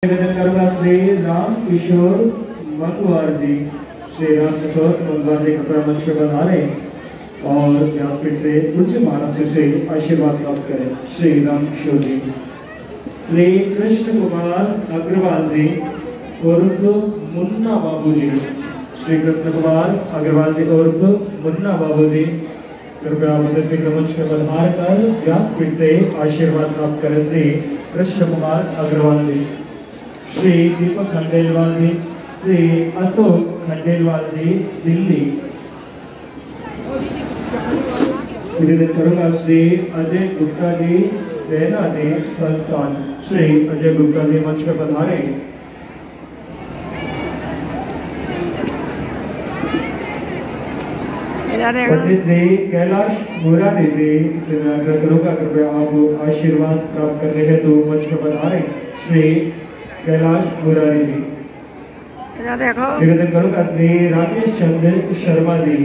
निवेदन करूंगा श्री राम किशोर मंगवार जी। श्री राम किशोर मंगवार जी कृपया मंच पर पधारे और व्यासपीठ से उच्च महाराष्ट्र से आशीर्वाद प्राप्त करें। श्री राम किशोर जी। श्री कृष्ण कुमार अग्रवाल जी उर्फ मुन्ना बाबू जी। श्री कृष्ण कुमार अग्रवाल जी उर्फ मुन्ना बाबू जी कृपया मंच में पधार कर व्यासपीठ से आशीर्वाद प्राप्त करें। श्री कृष्ण कुमार अग्रवाल जी। श्री दीपक खंडेलवाल जी, श्री अशोक खंडेलवाल जी दिल्ली। निवेदन करूंगा श्री अजय गुप्ता जी रहना जी संस्थान। श्री अजय गुप्ता जी मंच पर पधारे। पंडित श्री कैलाश मुरारी जी से मैं आग्रह करूंगा कृपया आप आशीर्वाद प्राप्त करने हेतु मंच पर पधारे। श्री कैलाश मुरारी जी। निवेदन करूंगा श्री राकेश चंद्र शर्मा जी